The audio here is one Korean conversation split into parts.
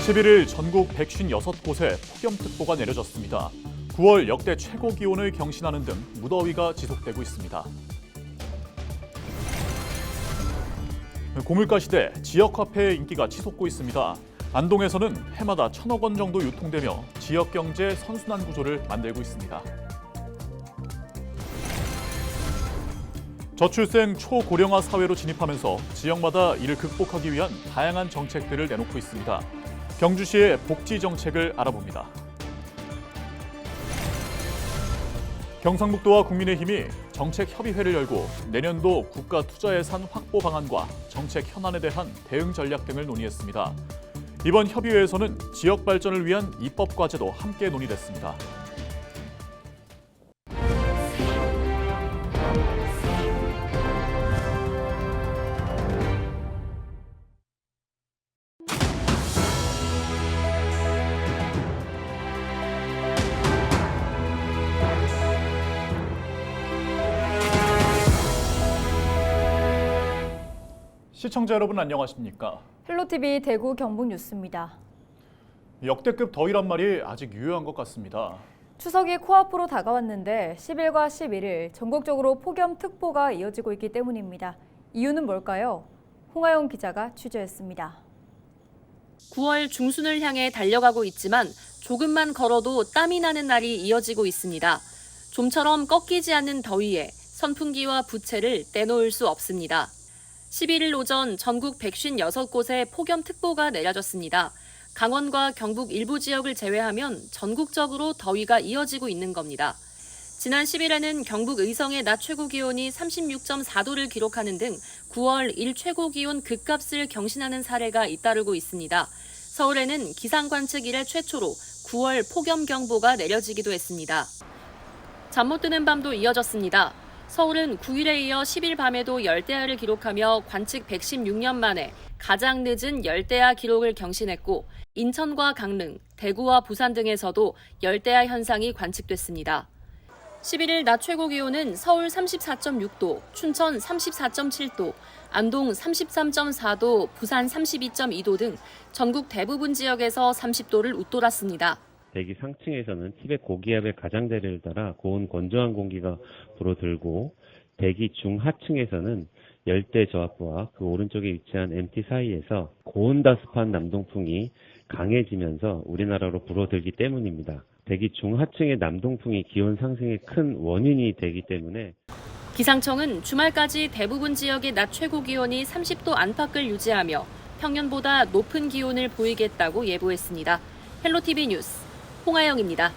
11일 전국 156곳에 폭염특보가 내려졌습니다. 9월 역대 최고 기온을 경신하는 등 무더위가 지속되고 있습니다. 고물가 시대 지역 화폐의 인기가 치솟고 있습니다. 안동에서는 해마다 1,000억 원 정도 유통되며 지역 경제 선순환 구조를 만들고 있습니다. 저출생 초고령화 사회로 진입하면서 지역마다 이를 극복하기 위한 다양한 정책들을 내놓고 있습니다. 경주시의 복지 정책을 알아봅니다. 경상북도와 국민의힘이 정책 협의회를 열고 내년도 국가 투자 예산 확보 방안과 정책 현안에 대한 대응 전략 등을 논의했습니다. 이번 협의회에서는 지역 발전을 위한 입법 과제도 함께 논의됐습니다. 시청자 여러분 안녕하십니까? 헬로티비 대구 경북 뉴스입니다. 역대급 더위란 말이 아직 유효한 것 같습니다. 추석이 코앞으로 다가왔는데 10일과 11일 전국적으로 폭염특보가 이어지고 있기 때문입니다. 이유는 뭘까요? 홍하영 기자가 취재했습니다. 9월 중순을 향해 달려가고 있지만 조금만 걸어도 땀이 나는 날이 이어지고 있습니다. 좀처럼 꺾이지 않는 더위에 선풍기와 부채를 떼놓을 수 없습니다. 11일 오전 전국 156곳에 폭염특보가 내려졌습니다. 강원과 경북 일부 지역을 제외하면 전국적으로 더위가 이어지고 있는 겁니다. 지난 10일에는 경북 의성의 낮 최고 기온이 36.4도를 기록하는 등 9월 1최고 기온 급값을 경신하는 사례가 잇따르고 있습니다. 서울에는 기상관측 이래 최초로 9월 폭염경보가 내려지기도 했습니다. 잠 못 드는 밤도 이어졌습니다. 서울은 9일에 이어 10일 밤에도 열대야를 기록하며 관측 116년 만에 가장 늦은 열대야 기록을 경신했고 인천과 강릉, 대구와 부산 등에서도 열대야 현상이 관측됐습니다. 11일 낮 최고 기온은 서울 34.6도, 춘천 34.7도, 안동 33.4도, 부산 32.2도 등 전국 대부분 지역에서 30도를 웃돌았습니다. 대기 상층에서는 티벳 고기압의 가장자리를 따라 고온 건조한 공기가 불어들고 대기 중하층에서는 열대 저압부와 그 오른쪽에 위치한 MT 사이에서 고온다습한 남동풍이 강해지면서 우리나라로 불어들기 때문입니다. 대기 중하층의 남동풍이 기온 상승의 큰 원인이 되기 때문에 기상청은 주말까지 대부분 지역의 낮 최고 기온이 30도 안팎을 유지하며 평년보다 높은 기온을 보이겠다고 예보했습니다. 헬로티비 뉴스 홍하영입니다.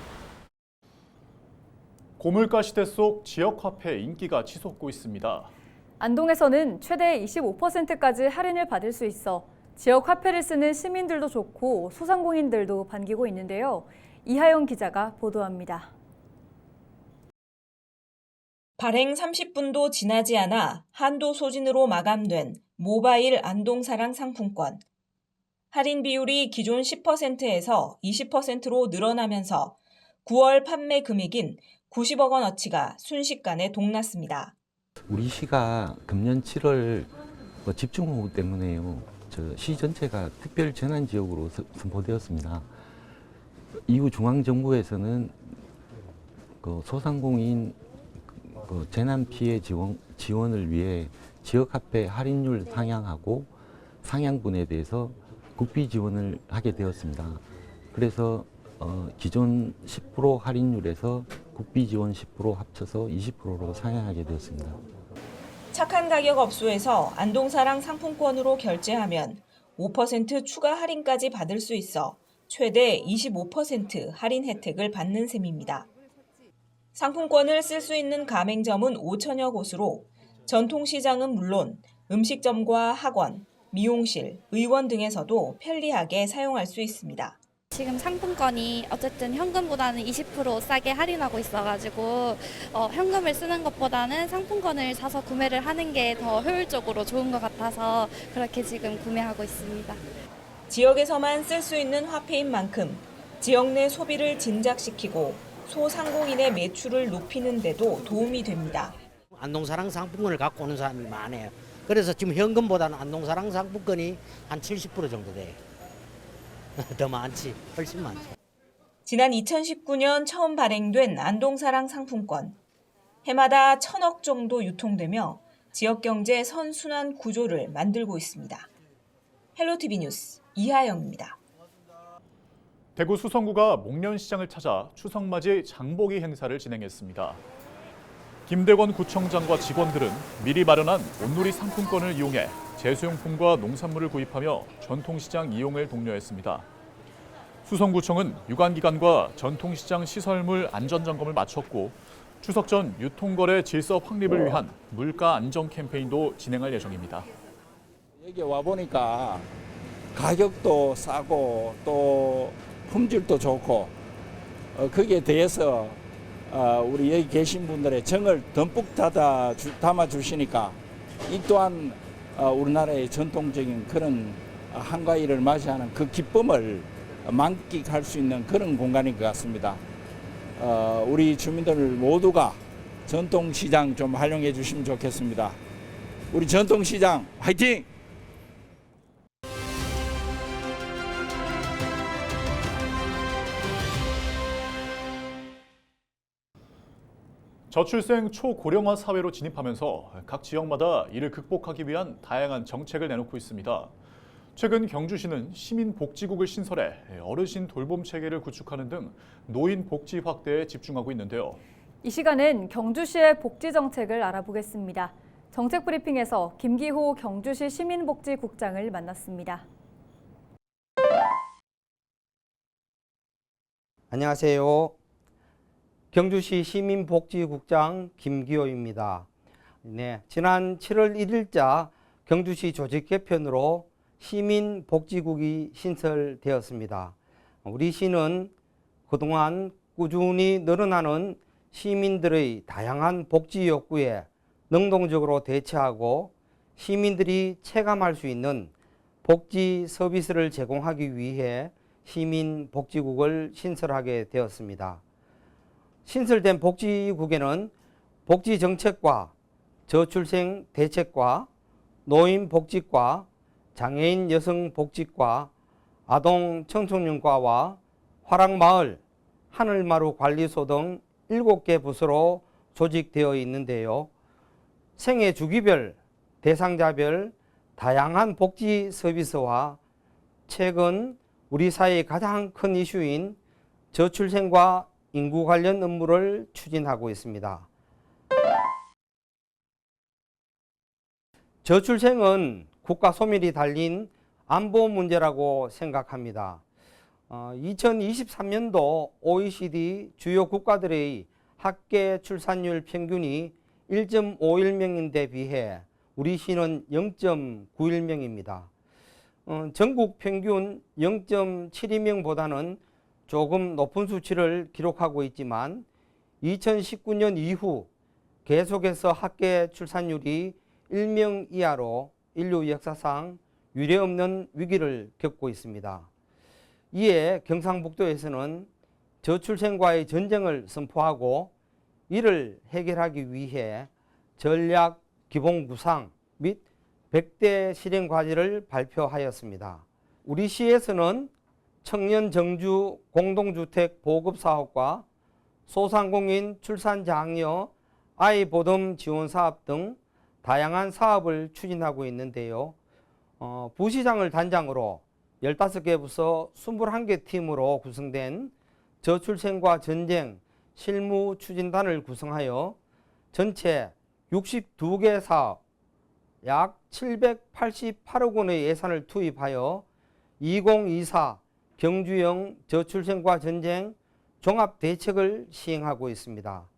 고물가 시대 속 지역 화폐 인기가 치솟고 있습니다. 안동에서는 최대 25%까지 할인을 받을 수 있어 지역 화폐를 쓰는 시민들도 좋고 소상공인들도 반기고 있는데요. 이하영 기자가 보도합니다. 발행 30분도 지나지 않아 한도 소진으로 마감된 모바일 안동사랑 상품권. 할인 비율이 기존 10%에서 20%로 늘어나면서 9월 판매 금액인 90억 원어치가 순식간에 동났습니다. 우리 시가 금년 7월 집중호우 때문에요. 시 전체가 특별 재난 지역으로 선포되었습니다. 이후 중앙정부에서는 소상공인 재난 피해 지원을 위해 지역화폐 할인율 상향하고 상향분에 대해서 국비 지원을 하게 되었습니다. 그래서 기존 10% 할인율에서 국비 지원 10% 합쳐서 20%로 상향하게 되었습니다. 착한 가격 업소에서 안동사랑 상품권으로 결제하면 5% 추가 할인까지 받을 수 있어 최대 25% 할인 혜택을 받는 셈입니다. 상품권을 쓸 수 있는 가맹점은 5천여 곳으로 전통시장은 물론 음식점과 학원, 미용실, 의원 등에서도 편리하게 사용할 수 있습니다. 지금 상품권이 어쨌든 현금보다는 20% 싸게 할인하고 있어가지고 현금을 쓰는 것보다는 상품권을 사서 구매를 하는 게 더 효율적으로 좋은 것 같아서 그렇게 지금 구매하고 있습니다. 지역에서만 쓸 수 있는 화폐인 만큼 지역 내 소비를 진작시키고 소상공인의 매출을 높이는 데도 도움이 됩니다. 안동사랑 상품권을 갖고 오는 사람이 많아요. 그래서 지금 현금보다는 안동사랑 상품권이 한 70% 정도 돼요. 더 많지. 훨씬 많지. 지난 2019년 처음 발행된 안동사랑 상품권. 해마다 1,000억 정도 유통되며 지역 경제 선순환 구조를 만들고 있습니다. 헬로티비 뉴스 이하영입니다. 대구 수성구가 목련시장을 찾아 추석맞이 장보기 행사를 진행했습니다. 김대권 구청장과 직원들은 미리 마련한 온누리 상품권을 이용해 제수용품과 농산물을 구입하며 전통시장 이용을 독려했습니다. 수성구청은 유관기관과 전통시장 시설물 안전점검을 마쳤고 추석 전 유통거래 질서 확립을 위한 물가 안정 캠페인도 진행할 예정입니다. 여기 와보니까 가격도 싸고 또 품질도 좋고 거기에 대해서 우리 여기 계신 분들의 정을 듬뿍 담아 주시니까 이 또한 우리나라의 전통적인 그런 한가위를 맞이하는 그 기쁨을 만끽할 수 있는 그런 공간인 것 같습니다. 우리 주민들 모두가 전통시장 좀 활용해 주시면 좋겠습니다. 우리 전통시장 화이팅! 저출생 초고령화 사회로 진입하면서 각 지역마다 이를 극복하기 위한 다양한 정책을 내놓고 있습니다. 최근 경주시는 시민복지국을 신설해 어르신 돌봄 체계를 구축하는 등 노인 복지 확대에 집중하고 있는데요. 이 시간은 경주시의 복지 정책을 알아보겠습니다. 정책 브리핑에서 김기호 경주시 시민복지국장을 만났습니다. 안녕하세요. 경주시 시민복지국장 김기호입니다. 지난 7월 1일자 경주시 조직 개편으로 시민복지국이 신설되었습니다. 우리 시는 그동안 꾸준히 늘어나는 시민들의 다양한 복지 욕구에 능동적으로 대처하고 시민들이 체감할 수 있는 복지 서비스를 제공하기 위해 시민복지국을 신설하게 되었습니다. 신설된 복지국에는 복지정책과 저출생 대책과 노인복지과, 장애인 여성복지과, 아동청소년과와 화랑마을, 하늘마루 관리소 등 7개 부서로 조직되어 있는데요. 생애 주기별, 대상자별 다양한 복지 서비스와 최근 우리 사회의 가장 큰 이슈인 저출생과 인구 관련 업무를 추진하고 있습니다. 저출생은 국가 소멸이 달린 안보 문제라고 생각합니다. 2023년도 OECD 주요 국가들의 합계 출산율 평균이 1.51명인데 비해 우리 시는 0.91명입니다. 전국 평균 0.72명보다는 조금 높은 수치를 기록하고 있지만 2019년 이후 계속해서 합계 출산율이 1명 이하로 인류 역사상 유례없는 위기를 겪고 있습니다. 이에 경상북도에서는 저출생과의 전쟁을 선포하고 이를 해결하기 위해 전략 기본 구상 및 100대 실행 과제를 발표하였습니다. 우리 시에서는 청년 정주 공동주택 보급 사업과 소상공인 출산 장려 아이 보듬 지원 사업 등 다양한 사업을 추진하고 있는데요. 부시장을 단장으로 15개 부서 21개 팀으로 구성된 저출생과 전쟁 실무 추진단을 구성하여 전체 62개 사업 약 788억 원의 예산을 투입하여 2024 경주형 저출생과 전쟁 종합대책을 시행하고 있습니다.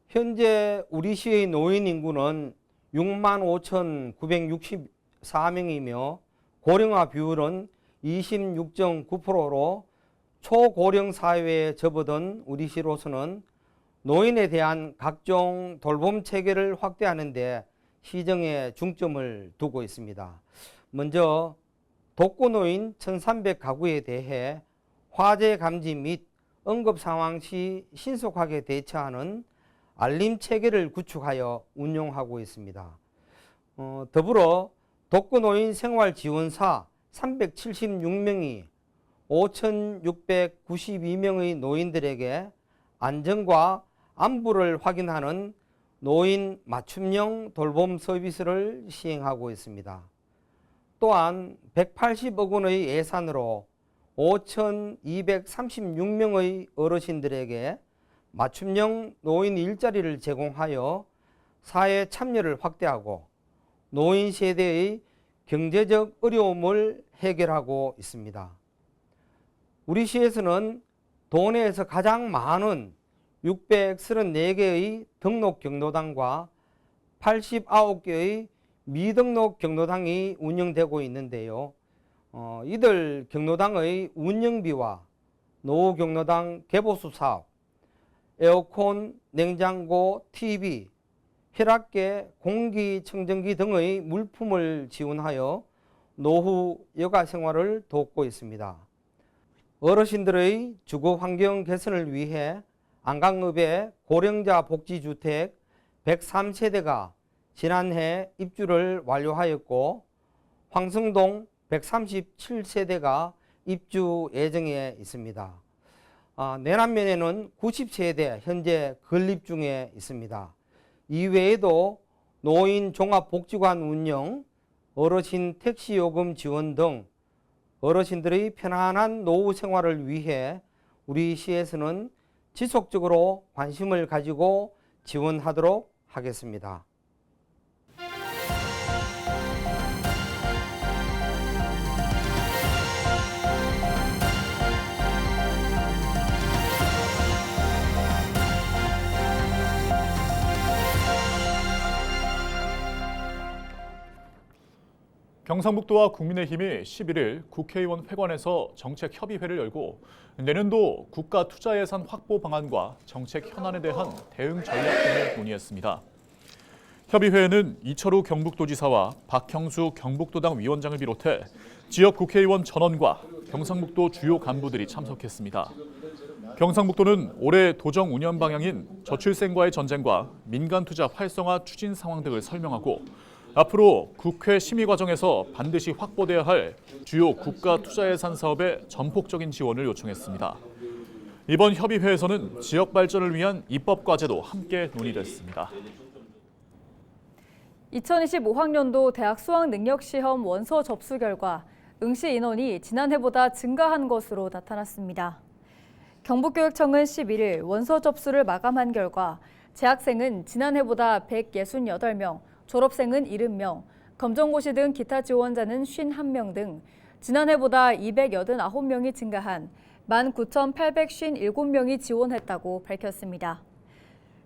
현재 우리 시의 노인 인구는 65,964명이며 고령화 비율은 26.9%로 초고령 사회에 접어든 우리 시로서는 노인에 대한 각종 돌봄 체계를 확대하는 데 시정에 중점을 두고 있습니다. 먼저 독거노인 1,300가구에 대해 화재 감지 및 응급 상황 시 신속하게 대처하는 알림 체계를 구축하여 운용하고 있습니다. 더불어 독거노인 생활지원사 376명이 5,692명의 노인들에게 안전과 안부를 확인하는 노인 맞춤형 돌봄 서비스를 시행하고 있습니다. 또한 180억 원의 예산으로 5,236명의 어르신들에게 맞춤형 노인 일자리를 제공하여 사회 참여를 확대하고 노인 세대의 경제적 어려움을 해결하고 있습니다. 우리 시에서는 도내에서 가장 많은 634개의 등록 경로당과 89개의 미등록 경로당이 운영되고 있는데요. 이들 경로당의 운영비와 노후 경로당 개보수 사업, 에어컨, 냉장고, TV, 혈압계, 공기청정기 등의 물품을 지원하여 노후 여가 생활을 돕고 있습니다. 어르신들의 주거 환경 개선을 위해 안강읍의 고령자 복지주택 103세대가 지난해 입주를 완료하였고 황성동 137세대가 입주 예정에 있습니다. 내남면에는 90세대 현재 건립 중에 있습니다. 이외에도 노인 종합복지관 운영, 어르신 택시요금 지원 등 어르신들의 편안한 노후 생활을 위해 우리 시에서는 지속적으로 관심을 가지고 지원하도록 하겠습니다. 경상북도와 국민의힘이 11일 국회의원 회관에서 정책협의회를 열고 내년도 국가 투자 예산 확보 방안과 정책 현안에 대한 대응 전략 등을 논의했습니다. 협의회에는 이철우 경북도지사와 박형수 경북도당 위원장을 비롯해 지역 국회의원 전원과 경상북도 주요 간부들이 참석했습니다. 경상북도는 올해 도정 운영 방향인 저출생과의 전쟁과 민간 투자 활성화 추진 상황 등을 설명하고 앞으로 국회 심의 과정에서 반드시 확보돼야 할 주요 국가 투자 예산 사업의 전폭적인 지원을 요청했습니다. 이번 협의회에서는 지역 발전을 위한 입법 과제도 함께 논의됐습니다. 2025학년도 대학 수학능력시험 원서 접수 결과 응시 인원이 지난해보다 증가한 것으로 나타났습니다. 경북교육청은 11일 원서 접수를 마감한 결과 재학생은 지난해보다 168명, 졸업생은 70명, 검정고시 등 기타 지원자는 51명 등 지난해보다 289명이 증가한 19,857명이 지원했다고 밝혔습니다.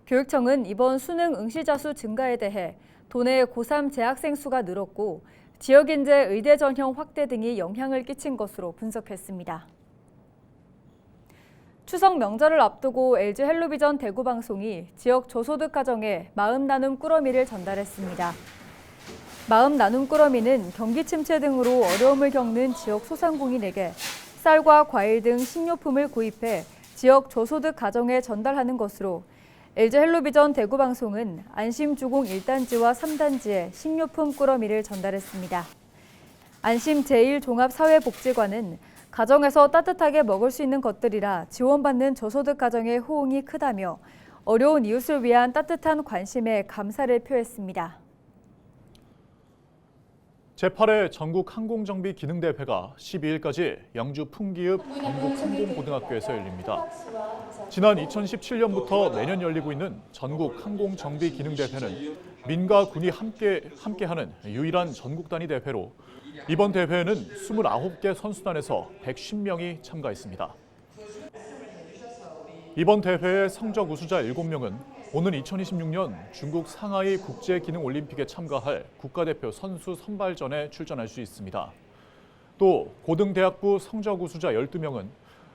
교육청은 이번 수능 응시자 수 증가에 대해 도내 고3 재학생 수가 늘었고 지역인재 의대 전형 확대 등이 영향을 끼친 것으로 분석했습니다. 추석 명절을 앞두고 LG 헬로비전 대구방송이 지역 저소득 가정에 마음 나눔 꾸러미를 전달했습니다. 마음 나눔 꾸러미는 경기 침체 등으로 어려움을 겪는 지역 소상공인에게 쌀과 과일 등 식료품을 구입해 지역 저소득 가정에 전달하는 것으로 LG 헬로비전 대구방송은 안심주공 1단지와 3단지에 식료품 꾸러미를 전달했습니다. 안심 제1종합사회복지관은 가정에서 따뜻하게 먹을 수 있는 것들이라 지원받는 저소득 가정의 호응이 크다며 어려운 이웃을 위한 따뜻한 관심에 감사를 표했습니다. 제8회 전국 항공정비 기능대회가 12일까지 양주 풍기읍 경북항공고등학교에서 열립니다. 지난 2017년부터 매년 열리고 있는 전국 항공정비 기능대회는 민과 군이 함께하는 유일한 전국 단위 대회로 이번 대회에는 29개 선수단에서 110명이 참가했습니다. 이번 대회의 성적 우수자 7명은 오는 2026년 중국 상하이 국제기능올림픽에 참가할 국가대표 선수 선발전에 출전할 수 있습니다. 또 고등대학부 성적 우수자 12명은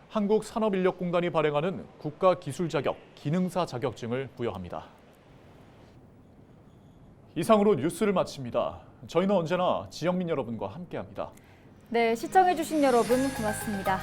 한국산업인력공단이 발행하는 국가기술자격, 기능사 자격증을 부여합니다. 이상으로 뉴스를 마칩니다. 저희는 언제나 지역민 여러분과 함께합니다. 네, 시청해주신 여러분 고맙습니다.